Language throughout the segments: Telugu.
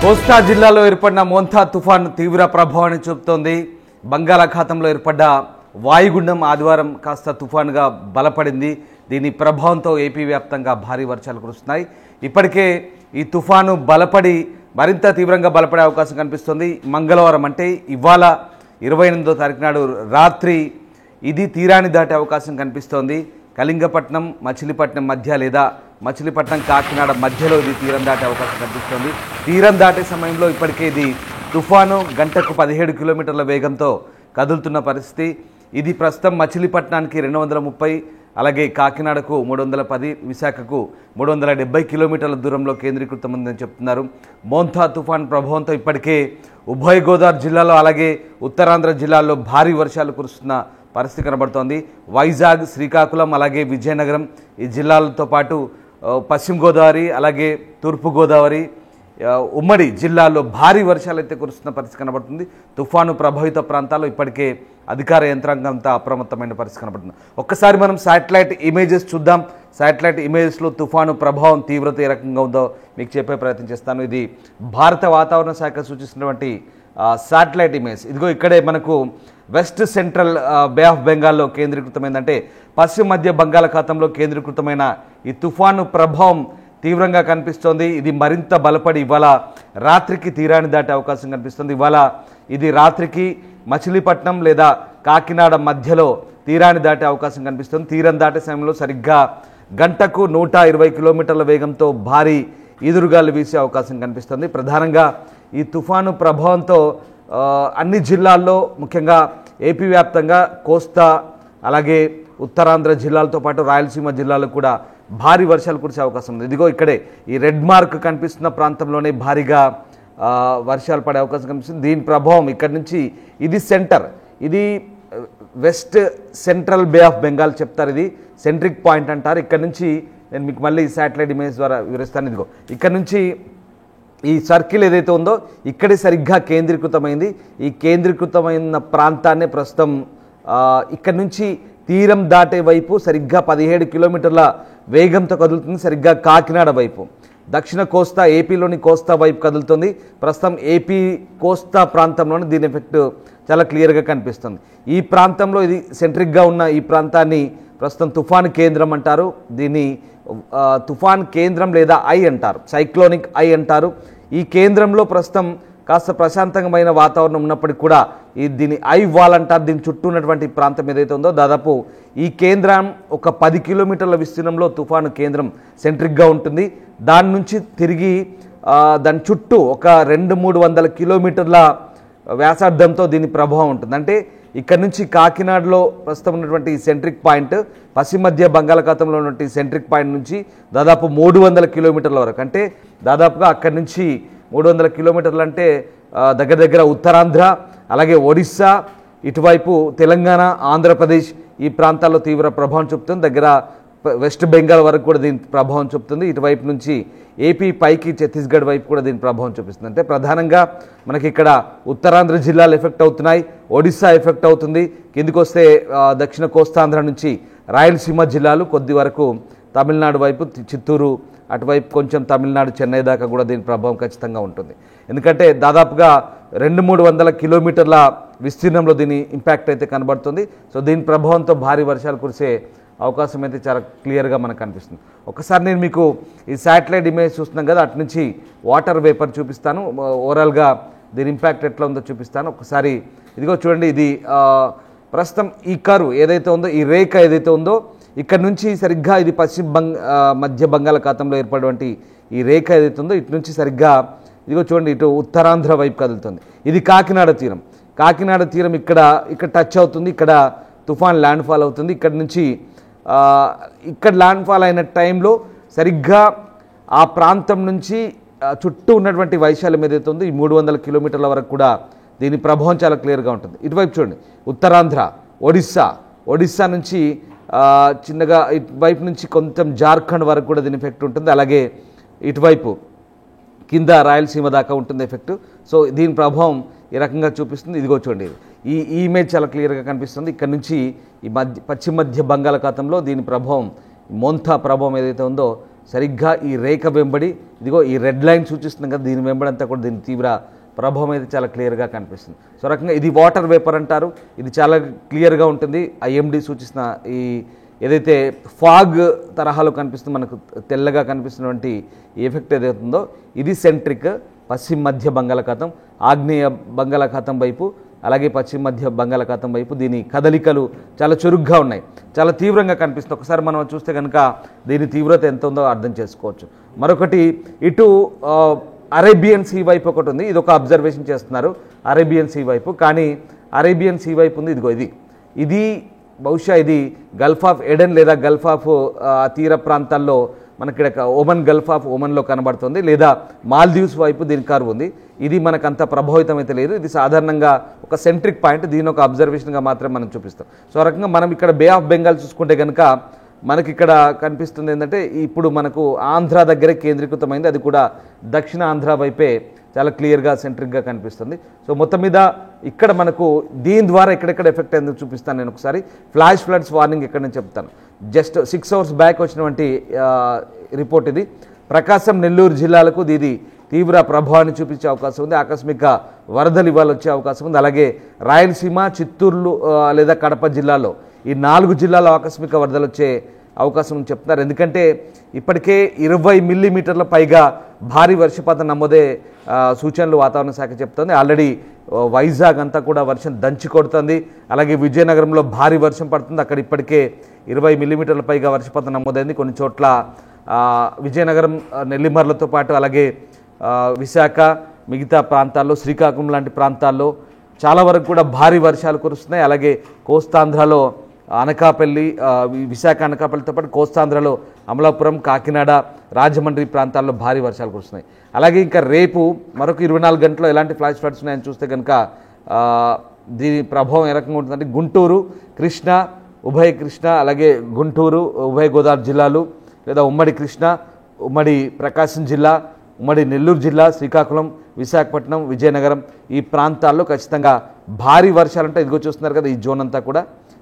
కోస్తా జిల్లాలో ఏర్పడిన మోంతా తుఫాన్ తీవ్ర ప్రభావాన్ని చూపుతోంది. బంగాళాఖాతంలో ఏర్పడ్డ వాయుగుండం ఆదివారం కాస్త తుఫాన్గా బలపడింది. దీని ప్రభావంతో ఏపీ వ్యాప్తంగా భారీ వర్షాలు కురుస్తున్నాయి. ఇప్పటికే ఈ తుఫాను బలపడి మరింత తీవ్రంగా బలపడే అవకాశం కనిపిస్తుంది. మంగళవారం అంటే ఇవాళ 28వ తారీఖు నాడు రాత్రి ఇది తీరాన్ని దాటే అవకాశం కనిపిస్తోంది. కళింగపట్నం మచిలీపట్నం మధ్య లేదా మచిలీపట్నం కాకినాడ మధ్యలో ఇది తీరం దాటే అవకాశం కనిపిస్తోంది. తీరం దాటే సమయంలో ఇప్పటికే ఇది తుఫాను గంటకు 17 కిలోమీటర్ల వేగంతో కదులుతున్న పరిస్థితి. ఇది ప్రస్తుతం మచిలీపట్నానికి 230, అలాగే కాకినాడకు 310, విశాఖకు 370 కిలోమీటర్ల దూరంలో కేంద్రీకృతమైందని చెప్తున్నారు. మోంతా తుఫాన్ ప్రభావంతో ఇప్పటికే ఉభయ గోదావరి జిల్లాలో అలాగే ఉత్తరాంధ్ర జిల్లాల్లో భారీ వర్షాలు కురుస్తున్న పరిస్థితి కనబడుతోంది. వైజాగ్, శ్రీకాకుళం అలాగే విజయనగరం ఈ జిల్లాలతో పాటు పశ్చిమ గోదావరి అలాగే తూర్పు గోదావరి ఉమ్మడి జిల్లాల్లో భారీ వర్షాలు అయితే కురుస్తున్న పరిస్థితి కనబడుతుంది. తుఫాను ప్రభావిత ప్రాంతాల్లో ఇప్పటికే అధికార యంత్రాంగం అంతా అప్రమత్తమైన పరిస్థితి కనబడుతుంది. ఒక్కసారి మనం శాటిలైట్ ఇమేజెస్ చూద్దాం. శాటిలైట్ ఇమేజెస్లో తుఫాను ప్రభావం తీవ్రత ఏ రకంగా ఉందో మీకు చెప్పే ప్రయత్నం చేస్తాను. ఇది భారత వాతావరణ శాఖ సూచిస్తున్నటువంటి శాటిలైట్ ఇమేజ్. ఇదిగో ఇక్కడే మనకు వెస్ట్ సెంట్రల్ బే ఆఫ్ బెంగాల్లో కేంద్రీకృతమైందంటే పశ్చిమ మధ్య బంగాళాఖాతంలో కేంద్రీకృతమైన ఈ తుఫాను ప్రభావం తీవ్రంగా కనిపిస్తోంది. ఇది మరింత బలపడి ఇవాళ రాత్రికి తీరాన్ని దాటే అవకాశం కనిపిస్తుంది. ఇవాళ ఇది రాత్రికి మచిలీపట్నం లేదా కాకినాడ మధ్యలో తీరాన్ని దాటే అవకాశం కనిపిస్తుంది. తీరం దాటే సమయంలో సరిగ్గా గంటకు 120 కిలోమీటర్ల వేగంతో భారీ ఈదురుగాలు వీసే అవకాశం కనిపిస్తుంది. ప్రధానంగా ఈ తుఫాను ప్రభావంతో అన్ని జిల్లాల్లో ముఖ్యంగా ఏపీ వ్యాప్తంగా కోస్తా అలాగే ఉత్తరాంధ్ర జిల్లాలతో పాటు రాయలసీమ జిల్లాలో కూడా భారీ వర్షాలు కురిసే అవకాశం ఉంది. ఇదిగో ఇక్కడే ఈ రెడ్ మార్క్ కనిపిస్తున్న ప్రాంతంలోనే భారీగా వర్షాలు పడే అవకాశం కనిపిస్తుంది. దీని ప్రభావం ఇక్కడ నుంచి ఇది సెంటర్, ఇది west central Bay of Bengal చెప్తారు. ఇది సెంట్రిక్ పాయింట్ అంటారు. ఇక్కడ నుంచి నేను మీకు మళ్ళీ శాటిలైట్ ఇమేజ్ ద్వారా వివరిస్తాను. ఇదిగో ఇక్కడ నుంచి ఈ సర్కిల్ ఏదైతే ఉందో ఇక్కడే సరిగ్గా కేంద్రీకృతమైంది. ఈ కేంద్రీకృతమైన ప్రాంతాన్ని ప్రస్తుతం ఇక్కడ నుంచి తీరం దాటే వైపు సరిగ్గా 17 కిలోమీటర్ల వేగంతో కదులుతుంది. సరిగ్గా కాకినాడ వైపు దక్షిణ కోస్తా ఏపీలోని కోస్తా వైపు కదులుతుంది. ప్రస్తుతం ఏపీ కోస్తా ప్రాంతంలోని దీని ఎఫెక్ట్ చాలా క్లియర్గా కనిపిస్తుంది. ఈ ప్రాంతంలో ఇది సెంట్రిక్గా ఉన్న ఈ ప్రాంతాన్ని ప్రస్తుతం తుఫాన్ కేంద్రం అంటారు. దీన్ని తుఫాన్ కేంద్రం లేదా ఐ అంటారు, సైక్లోనిక్ ఐ అంటారు. ఈ కేంద్రంలో ప్రస్తుతం కాస్త ప్రశాంతమైన వాతావరణం ఉన్నప్పటికీ కూడా దీని ఐ వాల్ అంటారు. దీని చుట్టూ ఉన్నటువంటి ప్రాంతం ఏదైతే ఉందో దాదాపు ఈ కేంద్రం ఒక 10 కిలోమీటర్ల విస్తీర్ణంలో తుఫాను కేంద్రం సెంట్రిక్గా ఉంటుంది. దాని నుంచి తిరిగి దాని చుట్టూ ఒక 200-300 కిలోమీటర్ల వ్యాసార్థంతో దీని ప్రభావం ఉంటుంది. అంటే ఇక్కడ నుంచి కాకినాడలో ప్రస్తుతం ఉన్నటువంటి సెంట్రిక్ పాయింట్ పశ్చిమ మధ్య బంగాళాఖాతంలో ఉన్నటువంటి సెంట్రిక్ పాయింట్ నుంచి దాదాపు 300 కిలోమీటర్ల వరకు, అంటే దాదాపుగా అక్కడి నుంచి 300 కిలోమీటర్లు అంటే దగ్గర దగ్గర ఉత్తరాంధ్ర అలాగే ఒడిస్సా ఇటువైపు తెలంగాణ ఆంధ్రప్రదేశ్ ఈ ప్రాంతాల్లో తీవ్ర ప్రభావం చూపుతుంది. దగ్గర వెస్ట్ బెంగాల్ వరకు కూడా దీని ప్రభావం చూపుతుంది. ఇటువైపు నుంచి ఏపీ పైకి ఛత్తీస్గఢ్ వైపు కూడా దీని ప్రభావం చూపిస్తుంది. అంటే ప్రధానంగా మనకి ఇక్కడ ఉత్తరాంధ్ర జిల్లాలు ఎఫెక్ట్ అవుతున్నాయి, ఒడిస్సా ఎఫెక్ట్ అవుతుంది. కిందికి వస్తే దక్షిణ కోస్తాంధ్ర నుంచి రాయలసీమ జిల్లాలు, కొద్ది వరకు తమిళనాడు వైపు చిత్తూరు అటువైపు కొంచెం తమిళనాడు చెన్నై దాకా కూడా దీని ప్రభావం ఖచ్చితంగా ఉంటుంది. ఎందుకంటే దాదాపుగా 200-300 కిలోమీటర్ల విస్తీర్ణంలో దీని ఇంపాక్ట్ అయితే కనబడుతుంది. సో దీని ప్రభావంతో భారీ వర్షాలు కురిసే అవకాశం అయితే చాలా క్లియర్గా మనకు కనిపిస్తుంది. ఒకసారి నేను మీకు ఈ శాటిలైట్ ఇమేజ్ చూస్తున్నాం కదా, అటు నుంచి వాటర్ వేపర్ చూపిస్తాను. ఓవరాల్గా దీని ఇంపాక్ట్ ఎట్లా ఉందో చూపిస్తాను. ఒకసారి ఇదిగో చూడండి, ఇది ప్రస్తుతం ఈ కర్వ్ ఏదైతే ఉందో ఈ రేఖ ఏదైతే ఉందో ఇక్కడ నుంచి సరిగ్గా ఇది పశ్చిమ మధ్య బంగాళాఖాతంలో ఏర్పడినటువంటి ఈ రేఖ ఏదైతే ఉందో ఇటు నుంచి సరిగ్గా ఇదిగో చూడండి ఇటు ఉత్తరాంధ్ర వైపు కదులుతుంది. ఇది కాకినాడ తీరం. కాకినాడ తీరం ఇక్కడ టచ్ అవుతుంది. ఇక్కడ తుఫాన్ ల్యాండ్ ఫాల్ అవుతుంది. ఇక్కడ నుంచి ఇక్కడ ల్యాండ్ ఫాల్ అయిన టైంలో సరిగ్గా ఆ ప్రాంతం నుంచి చుట్టూ ఉన్నటువంటి వైశాల్యం ఏదైతే ఉందో ఈ 300 కిలోమీటర్ల వరకు కూడా దీని ప్రభావం చాలా క్లియర్గా ఉంటుంది. ఇటువైపు చూడండి ఉత్తరాంధ్ర, ఒడిస్సా నుంచి చిన్నగా ఇటువైపు నుంచి కొంచెం జార్ఖండ్ వరకు కూడా దీని ఎఫెక్ట్ ఉంటుంది. అలాగే ఇటువైపు కింద రాయలసీమ దాకా ఉంటుంది ఎఫెక్ట్. సో దీని ప్రభావం ఈ రకంగా చూపిస్తుంది. ఇదిగో చూడండి, ఈ ఇమేజ్ చాలా క్లియర్గా కనిపిస్తుంది. ఇక్కడ నుంచి ఈ పశ్చిమ మధ్య బంగాళాఖాతంలో దీని ప్రభావం మోంతా ప్రభావం ఏదైతే ఉందో సరిగ్గా ఈ రేఖ వెంబడి ఇదిగో ఈ రెడ్ లైన్ సూచిస్తుంది కదా, దీని వెంబడంతా కూడా దీని తీవ్ర ప్రభావం అయితే చాలా క్లియర్గా కనిపిస్తుంది. సో రకంగా ఇది వాటర్ వేపర్ అంటారు, ఇది చాలా క్లియర్గా ఉంటుంది. ఐఎండీ సూచిస్తున్న ఈ ఏదైతే ఫాగ్ తరహాలో కనిపిస్తుంది, మనకు తెల్లగా కనిపిస్తున్నటువంటి ఎఫెక్ట్ ఏదైతుందో ఇది సెంట్రిక్ పశ్చిమ మధ్య బంగాళాఖాతం, ఆగ్నేయ బంగాళాఖాతం వైపు, అలాగే పశ్చిమ మధ్య బంగాళాఖాతం వైపు దీని కదలికలు చాలా చురుగ్గా ఉన్నాయి, చాలా తీవ్రంగా కనిపిస్తుంది. ఒకసారి మనం చూస్తే కనుక దీని తీవ్రత ఎంత ఉందో అర్థం చేసుకోవచ్చు. మరొకటి ఇటు అరేబియన్ సీ వైపు ఒకటి ఉంది, ఇది ఒక అబ్జర్వేషన్ చేస్తున్నారు అరేబియన్ సీ వైపు. కానీ అరేబియన్ సీ వైపు ఉంది ఇదిగో ఇది బహుశా ఇది గల్ఫ్ ఆఫ్ ఎడెన్ లేదా గల్ఫ్ ఆఫ్ తీర ప్రాంతాల్లో మనకి ఇక్కడ ఓమన్ గల్ఫ్ ఆఫ్ ఓమన్లో కనబడుతుంది, లేదా మాల్దీవ్స్ వైపు దీని కర్వ్ ఉంది. ఇది మనకు అంత ప్రభావితం అయితే లేదు, ఇది సాధారణంగా ఒక సెంట్రిక్ పాయింట్, దీని ఒక అబ్జర్వేషన్గా మాత్రమే మనం చూపిస్తాం. సో ఆ రకంగా మనం ఇక్కడ బే ఆఫ్ బెంగాల్ చూసుకుంటే కనుక మనకి ఇక్కడ కనిపిస్తుంది ఏంటంటే ఇప్పుడు మనకు ఆంధ్ర దగ్గరే కేంద్రీకృతమైంది, అది కూడా దక్షిణ ఆంధ్ర వైపే చాలా క్లియర్గా సెంట్రిక్గా కనిపిస్తుంది. సో మొత్తం మీద ఇక్కడ మనకు దీని ద్వారా ఎక్కడెక్కడ ఎఫెక్ట్ అయిందో చూపిస్తాను నేను ఒకసారి. ఫ్లాష్ ఫ్లడ్స్ వార్నింగ్ ఇక్కడ నేను చెప్తాను. జస్ట్ 6 hours బ్యాక్ వచ్చినటువంటి రిపోర్ట్ ఇది. ప్రకాశం, నెల్లూరు జిల్లాలకు ఇది తీవ్ర ప్రభావాన్ని చూపించే అవకాశం ఉంది, ఆకస్మిక వరదలు ఇవాళ వచ్చే అవకాశం ఉంది. అలాగే రాయలసీమ, చిత్తూరు లేదా కడప జిల్లాలో ఈ 4 జిల్లాలో ఆకస్మిక వరదలు వచ్చే అవకాశం చెప్తున్నారు. ఎందుకంటే ఇప్పటికే 20 మిల్లీమీటర్ల పైగా భారీ వర్షపాతం నమోదే సూచనలు వాతావరణ శాఖ చెప్తుంది. ఆల్రెడీ వైజాగ్ అంతా కూడా వర్షం దంచి కొడుతుంది, అలాగే విజయనగరంలో భారీ వర్షం పడుతుంది, అక్కడ ఇప్పటికే 20 మిల్లీమీటర్ల పైగా వర్షపాతం నమోదైంది. కొన్ని చోట్ల విజయనగరం, నెల్లిమర్లతో పాటు అలాగే విశాఖ, మిగతా ప్రాంతాల్లో, శ్రీకాకుళం లాంటి ప్రాంతాల్లో చాలా వరకు కూడా భారీ వర్షాలు కురుస్తున్నాయి. అలాగే కోస్తాంధ్రలో అనకాపల్లి, విశాఖ అనకాపల్లితో పాటు కోస్తాంధ్రలో అమలాపురం, కాకినాడ, రాజమండ్రి ప్రాంతాల్లో భారీ వర్షాలు కురుస్తున్నాయి. అలాగే ఇంకా రేపు మరొక 24 గంటల్లో ఎలాంటి ఫ్లాష్ ఫ్లడ్స్ ఉన్నాయని చూస్తే కనుక దీని ప్రభావం ఏ రకంగా ఉంటుందంటే గుంటూరు, కృష్ణా, ఉభయ కృష్ణ, అలాగే గుంటూరు, ఉభయ గోదావరి జిల్లాలు, లేదా ఉమ్మడి కృష్ణ, ఉమ్మడి ప్రకాశం జిల్లా, ఉమ్మడి నెల్లూరు జిల్లా, శ్రీకాకుళం, విశాఖపట్నం, విజయనగరం ఈ ప్రాంతాల్లో ఖచ్చితంగా భారీ వర్షాలు అంటే ఇదిగో చూస్తున్నారు కదా ఈ జోన్ అంతా కూడా.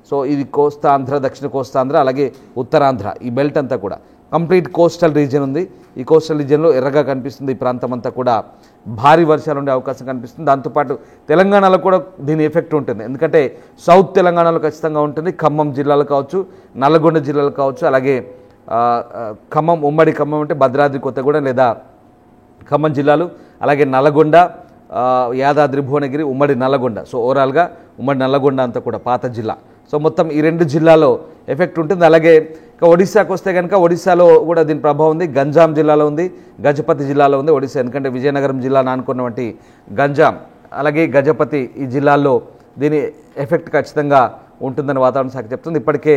సో ఇది కోస్తాంధ్ర, దక్షిణ కోస్తాంధ్ర, అలాగే ఉత్తరాంధ్ర ఈ బెల్ట్ అంతా కూడా కంప్లీట్ కోస్టల్ రీజియన్ ఉంది. ఈ కోస్టల్ రీజియన్లో ఎర్రగా కనిపిస్తుంది, ఈ ప్రాంతం అంతా కూడా భారీ వర్షాలు ఉండే అవకాశం కనిపిస్తుంది. దాంతోపాటు తెలంగాణలో కూడా దీని ఎఫెక్ట్ ఉంటుంది, ఎందుకంటే సౌత్ తెలంగాణలో ఖచ్చితంగా ఉంటుంది. ఖమ్మం జిల్లాలో కావచ్చు, నల్లగొండ జిల్లాలో కావచ్చు, అలాగే ఖమ్మం, ఉమ్మడి ఖమ్మం అంటే భద్రాద్రి కొత్తగూడెం లేదా ఖమ్మం జిల్లాలు, అలాగే నల్లగొండ, యాదాద్రి భువనగిరి, ఉమ్మడి నల్లగొండ. సో ఓవరాల్గా ఉమ్మడి నల్లగొండ అంతా కూడా పాత జిల్లా. సో మొత్తం ఈ 2 జిల్లాలో ఎఫెక్ట్ ఉంటుంది. అలాగే ఇక ఒడిశాకు వస్తే కనుక ఒడిశాలో కూడా దీని ప్రభావం ఉంది. గంజాం జిల్లాలో ఉంది, గజపతి జిల్లాలో ఉంది ఒడిశా, ఎందుకంటే విజయనగరం జిల్లాను అనుకున్నటువంటి గంజాం, అలాగే గజపతి ఈ జిల్లాల్లో దీని ఎఫెక్ట్ ఖచ్చితంగా ఉంటుందని వాతావరణ శాఖ చెప్తుంది. ఇప్పటికే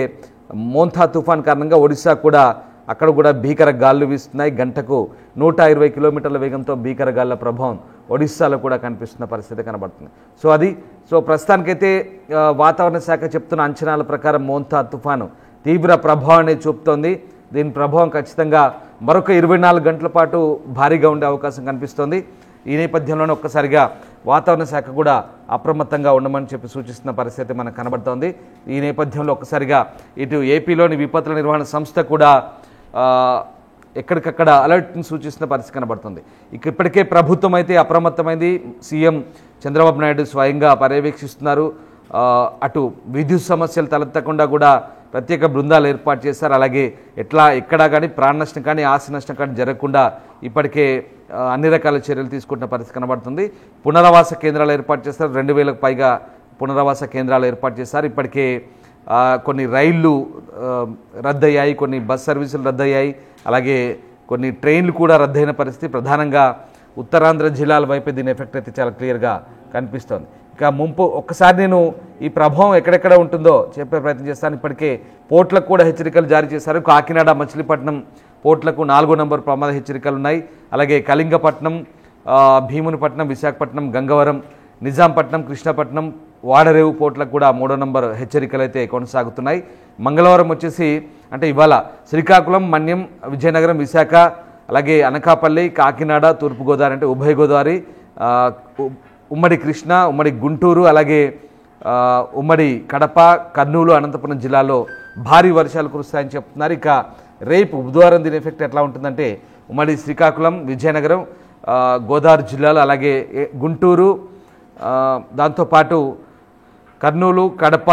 మోంథా తుఫాన్ కారణంగా ఒడిశా కూడా అక్కడ కూడా భీకర గాలులు వీస్తున్నాయి. గంటకు 120 కిలోమీటర్ల వేగంతో భీకర గాలుల ప్రభావం ఒడిశాలో కూడా కనిపిస్తున్న పరిస్థితి కనబడుతుంది. సో ప్రస్తుతానికైతే వాతావరణ శాఖ చెప్తున్న అంచనాల ప్రకారం మోంథా తుఫాను తీవ్ర ప్రభావాన్ని చూపుతోంది. దీని ప్రభావం ఖచ్చితంగా మరొక 24 గంటల పాటు భారీగా ఉండే అవకాశం కనిపిస్తోంది. ఈ నేపథ్యంలోనే ఒక్కసారిగా వాతావరణ శాఖ కూడా అప్రమత్తంగా ఉండమని చెప్పి సూచిస్తున్న పరిస్థితి మనకు కనబడుతోంది. ఈ నేపథ్యంలో ఒక్కసారిగా ఇటు ఏపీలోని విపత్తుల నిర్వహణ సంస్థ కూడా ఎక్కడికక్కడ అలర్ట్ని సూచిస్తున్న పరిస్థితి కనబడుతుంది. ఇప్పటికే ప్రభుత్వం అయితే అప్రమత్తమైంది. సీఎం చంద్రబాబు నాయుడు స్వయంగా పర్యవేక్షిస్తున్నారు. అటు విద్యుత్ సమస్యలు తలెత్తకుండా కూడా ప్రత్యేక బృందాలు ఏర్పాటు చేశారు. అలాగే ఎక్కడా కానీ ప్రాణ నష్టం కానీ ఆస్తి నష్టం కానీ జరగకుండా ఇప్పటికే అన్ని రకాల చర్యలు తీసుకుంటున్న పరిస్థితి కనబడుతుంది. పునరావాస కేంద్రాలు ఏర్పాటు చేస్తారు, 2000కు పైగా పునరావాస కేంద్రాలు ఏర్పాటు చేశారు. ఇప్పటికే కొన్ని రైళ్లు రద్దయ్యాయి, కొన్ని బస్ సర్వీసులు రద్దయ్యాయి, అలాగే కొన్ని ట్రైన్లు కూడా రద్దయిన పరిస్థితి. ప్రధానంగా ఉత్తరాంధ్ర జిల్లాల వైపు దీని ఎఫెక్ట్ అయితే చాలా క్లియర్గా కనిపిస్తోంది. ఇక ముంపు ఒక్కసారి నేను ఈ ప్రభావం ఎక్కడెక్కడ ఉంటుందో చెప్పే ప్రయత్నం చేస్తాను. ఇప్పటికే పోర్ట్లకు కూడా హెచ్చరికలు జారీ చేశారు. కాకినాడ, మచిలీపట్నం పోర్ట్లకు 4వ నంబర్ ప్రమాద హెచ్చరికలు ఉన్నాయి. అలాగే కళింగపట్నం, భీమునిపట్నం, విశాఖపట్నం, గంగవరం, నిజాంపట్నం, కృష్ణపట్నం, వాడరేవు పోర్ట్లకు కూడా 3వ నంబర్ హెచ్చరికలు అయితే కొనసాగుతున్నాయి. మంగళవారం వచ్చేసి అంటే ఇవాళ శ్రీకాకుళం, మన్యం, విజయనగరం, విశాఖ, అలాగే అనకాపల్లి, కాకినాడ, తూర్పుగోదావరి అంటే ఉభయ గోదావరి, ఉమ్మడి కృష్ణ, ఉమ్మడి గుంటూరు, అలాగే ఉమ్మడి కడప, కర్నూలు, అనంతపురం జిల్లాలో భారీ వర్షాలు కురుస్తాయని చెప్తున్నారు. ఇక రేపు బుధవారం దీని ఎఫెక్ట్ ఎట్లా ఉంటుందంటే ఉమ్మడి శ్రీకాకుళం, విజయనగరం, గోదావరి జిల్లాలు, అలాగే గుంటూరు, దాంతోపాటు కర్నూలు, కడప,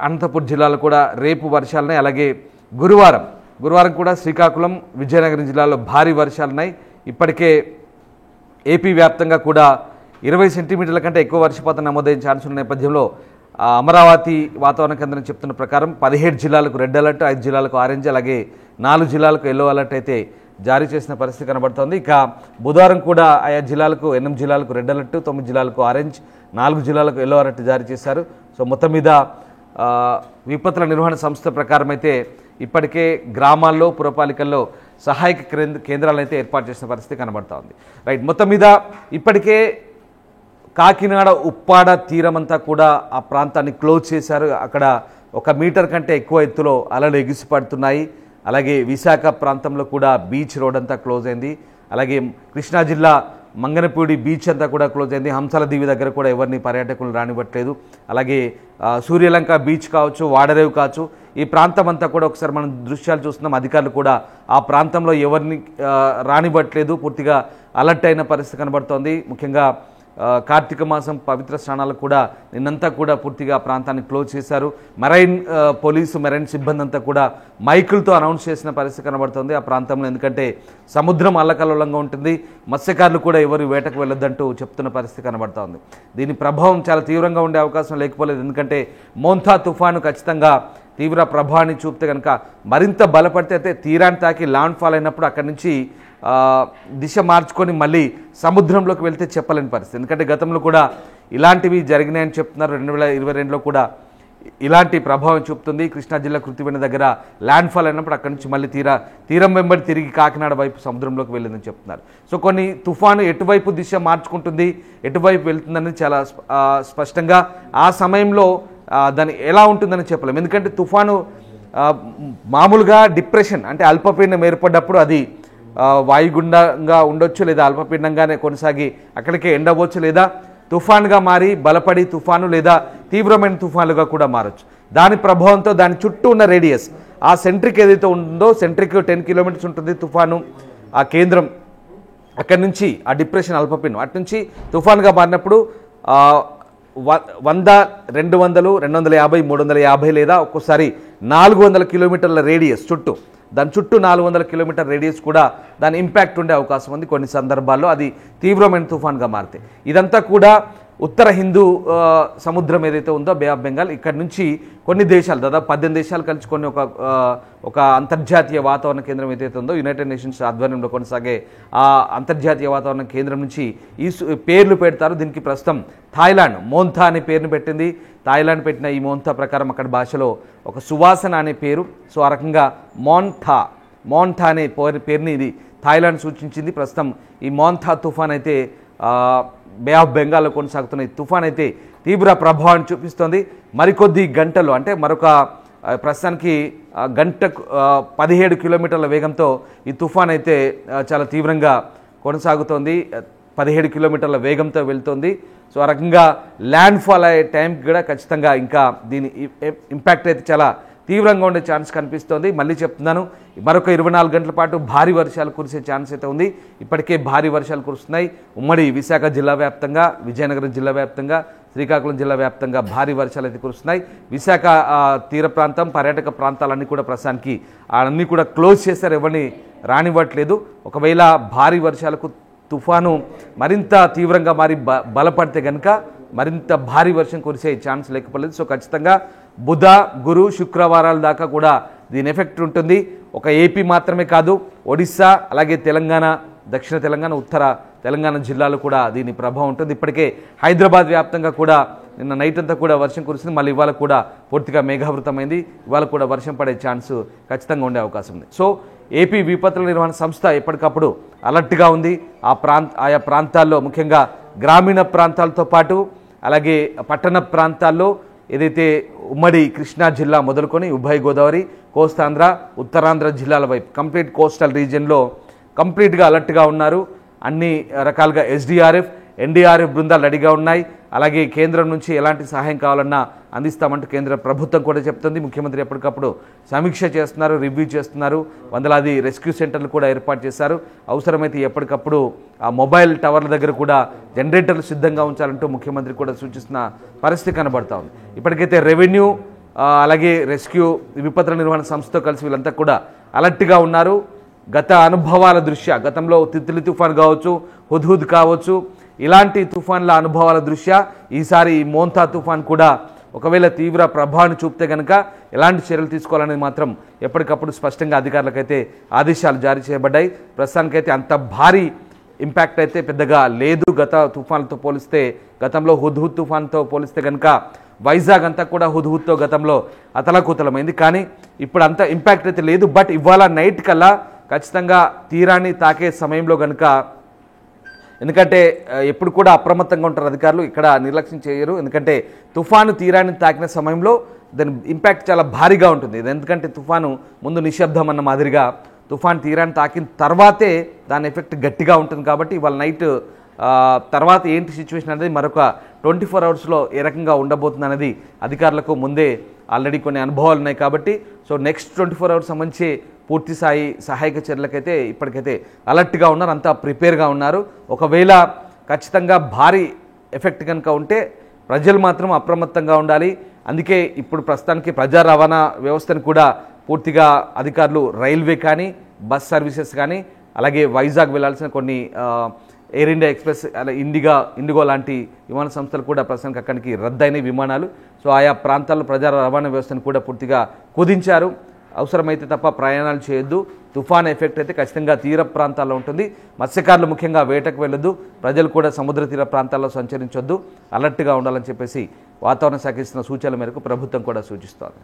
అనంతపురం జిల్లాలు కూడా రేపు వర్షాలున్నాయి. అలాగే గురువారం కూడా శ్రీకాకుళం, విజయనగరం జిల్లాలో భారీ వర్షాలున్నాయి. ఇప్పటికే ఏపీ వ్యాప్తంగా కూడా 20 సెంటీమీటర్ల కంటే ఎక్కువ వర్షపాతం నమోదైన ఛాన్స్ ఉన్న నేపథ్యంలో అమరావతి వాతావరణ కేంద్రం చెప్తున్న ప్రకారం 17 జిల్లాలకు రెడ్ అలర్ట్, 5 జిల్లాలకు ఆరెంజ్, అలాగే 4 జిల్లాలకు ఎల్లో అలర్ట్ అయితే జారీ చేసిన పరిస్థితి కనబడుతోంది. ఇక బుధవారం కూడా ఆయా జిల్లాలకు 8 జిల్లాలకు రెడ్ అలర్ట్, 9 జిల్లాలకు ఆరెంజ్, 4 జిల్లాలకు ఎల్లో అలర్ట్ జారీ చేశారు. సో మొత్తం మీద విపత్తుల నిర్వహణ సంస్థ ప్రకారం అయితే ఇప్పటికే గ్రామాల్లో, పురపాలికల్లో సహాయక కేంద్రాలను అయితే ఏర్పాటు చేసిన పరిస్థితి కనబడతా ఉంది. రైట్, మొత్తం మీద ఇప్పటికే కాకినాడ, ఉప్పాడ తీరమంతా కూడా ఆ ప్రాంతాన్ని క్లోజ్ చేశారు. అక్కడ 1 మీటర్ కంటే ఎక్కువ ఎత్తులో అలలు ఎగిసిపడుతున్నాయి. అలాగే విశాఖ ప్రాంతంలో కూడా బీచ్ రోడ్ అంతా క్లోజ్ అయింది. అలాగే కృష్ణా జిల్లా మంగనపూడి బీచ్ అంతా కూడా క్లోజ్ అయింది. హంసల దీవి దగ్గర కూడా ఎవరిని పర్యాటకులు రానివ్వట్లేదు. అలాగే సూర్యలంక బీచ్ కావచ్చు, వాడరేవు కావచ్చు, ఈ ప్రాంతం అంతా కూడా ఒకసారి మనం దృశ్యాలు చూస్తున్నాం. అధికారులు కూడా ఆ ప్రాంతంలో ఎవరిని రానివ్వట్లేదు. పూర్తిగా అలర్ట్ అయిన పరిస్థితి కనబడుతోంది. ముఖ్యంగా కార్తీక మాసం పవిత్ర స్నానాలకు కూడా నిన్నంతా కూడా పూర్తిగా ప్రాంతాన్ని క్లోజ్ చేశారు. మెరైన్ పోలీసు, మెరైన్ సిబ్బంది అంతా కూడా మైకులతో అనౌన్స్ చేసిన పరిస్థితి కనబడుతుంది ఆ ప్రాంతంలో. ఎందుకంటే సముద్రం అల్లకల్లోలంగా ఉంటుంది, మత్స్యకారులు కూడా ఎవరు వేటకు వెళ్ళొద్దంటూ చెప్తున్న పరిస్థితి కనబడుతోంది. దీని ప్రభావం చాలా తీవ్రంగా ఉండే అవకాశం లేకపోలేదు. ఎందుకంటే మోంథా తుఫాను ఖచ్చితంగా తీవ్ర ప్రభావాన్ని చూపితే కనుక మరింత బలపడితే అయితే తీరాన్ని తాకి ల్యాండ్ ఫాల్ అయినప్పుడు అక్కడి నుంచి దిశ మార్చుకొని మళ్ళీ సముద్రంలోకి వెళ్తే చెప్పలేని పరిస్థితి. ఎందుకంటే గతంలో కూడా ఇలాంటివి జరిగినాయని చెప్తున్నారు. 2022లో కూడా ఇలాంటి ప్రభావం చూపుతుంది. కృష్ణా జిల్లా కృతివెన దగ్గర ల్యాండ్ ఫాల్ అయినప్పుడు అక్కడి నుంచి మళ్ళీ తీరం వెంబడి తిరిగి కాకినాడ వైపు సముద్రంలోకి వెళ్ళిందని చెప్తున్నారు. సో కొన్ని తుఫాను ఎటువైపు దిశ మార్చుకుంటుంది, ఎటువైపు వెళ్తుందని చాలా స్పష్టంగా ఆ సమయంలో దాన్ని ఎలా ఉంటుందని చెప్పలేము. ఎందుకంటే తుఫాను మామూలుగా డిప్రెషన్ అంటే అల్పపీడనం ఏర్పడ్డప్పుడు అది వాయుగుండంగా ఉండొచ్చు, లేదా అల్పపీడనంగానే కొనసాగి అక్కడికే ఎండవచ్చు, లేదా తుఫాన్గా మారి బలపడి తుఫాను లేదా తీవ్రమైన తుఫానులుగా కూడా మారచ్చు. దాని ప్రభావంతో దాని చుట్టూ ఉన్న రేడియస్, ఆ సెంట్రిక్ ఏదైతే ఉందో, సెంట్రిక్ 10 కిలోమీటర్స్ ఉంటుంది తుఫాను ఆ కేంద్రం. అక్కడి నుంచి ఆ డిప్రెషన్ అల్పపీడనం అటు నుంచి తుఫాన్గా మారినప్పుడు 100, 200, 250, 350 లేదా ఒక్కోసారి 400 కిలోమీటర్ల రేడియస్ చుట్టూ, దాని చుట్టూ 400 కిలోమీటర్ రేడియస్ కూడా దాని ఇంపాక్ట్ ఉండే అవకాశం ఉంది. కొన్ని సందర్భాల్లో అది తీవ్రమైన తుఫాన్గా మారితే. ఇదంతా కూడా ఉత్తర హిందూ సముద్రం ఏదైతే ఉందో, బే ఆఫ్ బెంగాల్, ఇక్కడ నుంచి కొన్ని దేశాలు, దాదాపు 18 దేశాలు కలుసుకొని ఒక అంతర్జాతీయ వాతావరణ కేంద్రం ఏదైతే ఉందో, యునైటెడ్ నేషన్స్ ఆధ్వర్యంలో కొనసాగే ఆ అంతర్జాతీయ వాతావరణ కేంద్రం నుంచి ఈ పేర్లు పెడతారు. దీనికి ప్రస్తుతం థాయిలాండ్ మోంథా అనే పేరును పెట్టింది. థాయిలాండ్ పెట్టిన ఈ మోంథా ప్రకారం అక్కడ భాషలో ఒక సువాసన అనే పేరు. సో ఆ రకంగా మోంథా అనే పేరుని ఇది థాయిలాండ్ సూచించింది. ప్రస్తుతం ఈ మోంథా తుఫాన్ అయితే బే ఆఫ్ బెంగాల్లో కొనసాగుతున్న ఈ తుఫాన్ అయితే తీవ్ర ప్రభావాన్ని చూపిస్తోంది. మరికొద్ది గంటలు అంటే మరొక ప్రస్తుతానికి గంటకు 17 కిలోమీటర్ల వేగంతో ఈ తుఫాన్ అయితే చాలా తీవ్రంగా కొనసాగుతోంది. 17 కిలోమీటర్ల వేగంతో వెళ్తోంది. సో ఆ రకంగా ల్యాండ్ ఫాల్ అయ్యే టైంకి కూడా ఖచ్చితంగా ఇంకా దీని ఇంపాక్ట్ అయితే చాలా తీవ్రంగా ఉండే ఛాన్స్ కనిపిస్తోంది. మళ్ళీ చెప్తున్నాను, మరొక 24 గంటల పాటు భారీ వర్షాలు కురిసే ఛాన్స్ అయితే ఉంది. ఇప్పటికే భారీ వర్షాలు కురుస్తున్నాయి. ఉమ్మడి విశాఖ జిల్లా వ్యాప్తంగా, విజయనగరం జిల్లా వ్యాప్తంగా, శ్రీకాకుళం జిల్లా వ్యాప్తంగా భారీ వర్షాలు అయితే కురుస్తున్నాయి. విశాఖ తీర ప్రాంతం, పర్యాటక ప్రాంతాలన్నీ కూడా ప్రస్తుతానికి అన్నీ కూడా క్లోజ్ చేశారు, ఎవరిని రానివ్వట్లేదు. ఒకవేళ భారీ వర్షాలకు తుఫాను మరింత తీవ్రంగా మారి బలపడితే కనుక మరింత భారీ వర్షం కురిసే ఛాన్స్ లేకపోలేదు. సో ఖచ్చితంగా బుధ, గురు, శుక్రవారాల దాకా కూడా దీని ఎఫెక్ట్ ఉంటుంది. ఒక ఏపీ మాత్రమే కాదు, ఒడిస్సా, అలాగే తెలంగాణ, దక్షిణ తెలంగాణ, ఉత్తర తెలంగాణ జిల్లాలో కూడా దీని ప్రభావం ఉంటుంది. ఇప్పటికే హైదరాబాద్ వ్యాప్తంగా కూడా నిన్న నైట్ అంతా కూడా వర్షం కురిసింది. మళ్ళీ ఇవాళ కూడా పూర్తిగా మేఘావృతమైంది. ఇవాళ కూడా వర్షం పడే ఛాన్స్ ఖచ్చితంగా ఉండే అవకాశం ఉంది. సో ఏపీ విపత్తుల నిర్వహణ సంస్థ ఎప్పటికప్పుడు అలర్ట్గా ఉంది. ఆయా ప్రాంతాల్లో, ముఖ్యంగా గ్రామీణ ప్రాంతాలతో పాటు అలాగే పట్టణ ప్రాంతాల్లో ఏదైతే ఉమ్మడి కృష్ణా జిల్లా మొదలుకొని ఉభయ గోదావరి, కోస్తాంధ్ర, ఉత్తరాంధ్ర జిల్లాల వైపు కంప్లీట్ కోస్టల్ రీజియన్లో కంప్లీట్గా అలర్ట్గా ఉన్నారు. అన్ని రకాలుగా ఎస్డీఆర్ఎఫ్, ఎన్డీఆర్ఎఫ్ బృందాలు రెడీగా ఉన్నాయి. అలాగే కేంద్రం నుంచి ఎలాంటి సహాయం కావాలన్నా అందిస్తామంటూ కేంద్ర ప్రభుత్వం కూడా చెప్తుంది. ముఖ్యమంత్రి ఎప్పటికప్పుడు సమీక్ష చేస్తున్నారు, రివ్యూ చేస్తున్నారు. వందలాది రెస్క్యూ సెంటర్లు కూడా ఏర్పాటు చేశారు. అవసరమైతే ఎప్పటికప్పుడు ఆ మొబైల్ టవర్ల దగ్గర కూడా జనరేటర్లు సిద్ధంగా ఉంచాలంటూ ముఖ్యమంత్రి కూడా సూచిస్తున్న పరిస్థితి కనబడతా ఉంది. ఇప్పటికైతే రెవెన్యూ అలాగే రెస్క్యూ విపత్తుల నిర్వహణ సంస్థతో కలిసి వీళ్ళంతా కూడా అలర్ట్గా ఉన్నారు. గత అనుభవాల దృష్ట్యా, గతంలో తిత్లీ తుఫాన్ కావచ్చు, హుద్హుద్ కావచ్చు, ఇలాంటి తుఫాన్ల అనుభవాల దృష్ట్యా ఈసారి ఈ మోంతా తుఫాన్ కూడా ఒకవేళ తీవ్ర ప్రభావాన్ని చూపితే కనుక ఎలాంటి చర్యలు తీసుకోవాలనేది మాత్రం ఎప్పటికప్పుడు స్పష్టంగా అధికారులకైతే ఆదేశాలు జారీ చేయబడ్డాయి. ప్రస్తుతానికైతే అంత భారీ ఇంపాక్ట్ అయితే పెద్దగా లేదు. గత తుఫాన్లతో పోలిస్తే, గతంలో హుద్హుద్ తుఫాన్తో పోలిస్తే కనుక వైజాగ్ అంతా కూడా హుద్హుద్తో గతంలో అతలాకుతలమైంది. కానీ ఇప్పుడు అంత ఇంపాక్ట్ అయితే లేదు. బట్ ఇవాళ నైట్ కల్లా ఖచ్చితంగా తీరాన్ని తాకే సమయంలో కనుక, ఎందుకంటే ఎప్పుడు కూడా అప్రమత్తంగా ఉంటారు అధికారులు, ఇక్కడ నిర్లక్ష్యం చేయరు. ఎందుకంటే తుఫాను తీరాన్ని తాకిన సమయంలో దాని ఇంపాక్ట్ చాలా భారీగా ఉంటుంది. ఎందుకంటే తుఫాను ముందు నిశ్శబ్దం అన్న మాదిరిగా తుఫాన్ తీరాన్ని తాకిన తర్వాతే దాని ఎఫెక్ట్ గట్టిగా ఉంటుంది. కాబట్టి ఇవాళ నైట్ తర్వాత ఏంటి సిచ్యువేషన్ అనేది మరొక 24 అవర్స్లో ఏ రకంగా ఉండబోతుంది అనేది అధికారులకు ముందే ఆల్రెడీ కొన్ని అనుభవాలు ఉన్నాయి. కాబట్టి సో నెక్స్ట్ 24 అవర్స్ సంబంధించి పూర్తి స్థాయి సహాయక చర్యలకైతే ఇప్పటికైతే అలర్ట్గా ఉన్నారు, అంతా ప్రిపేర్గా ఉన్నారు. ఒకవేళ ఖచ్చితంగా భారీ ఎఫెక్ట్ కనుక ఉంటే ప్రజలు మాత్రం అప్రమత్తంగా ఉండాలి. అందుకే ఇప్పుడు ప్రస్తుతానికి ప్రజా రవాణా వ్యవస్థను కూడా పూర్తిగా అధికారులు రైల్వే కానీ, బస్ సర్వీసెస్ కానీ, అలాగే వైజాగ్ వెళ్లాల్సిన కొన్ని ఎయిర్ ఇండియా ఎక్స్ప్రెస్, అలా ఇండిగో లాంటి విమాన సంస్థలు కూడా ప్రస్తుతానికి అక్కడికి రద్దయిన విమానాలు. సో ఆయా ప్రాంతాల్లో ప్రజా రవాణా వ్యవస్థను కూడా పూర్తిగా కుదించారు. అవసరమైతే తప్ప ప్రయాణాలు చేయొద్దు. తుఫాన్ ఎఫెక్ట్ అయితే ఖచ్చితంగా తీర ప్రాంతాల్లో ఉంటుంది. మత్స్యకారులు ముఖ్యంగా వేటకు వెళ్ళొద్దు. ప్రజలు కూడా సముద్ర తీర ప్రాంతాల్లో సంచరించొద్దు. అలర్ట్గా ఉండాలని చెప్పేసి వాతావరణ శాఖ ఇస్తున్న సూచనల మేరకు ప్రభుత్వం కూడా సూచిస్తోంది.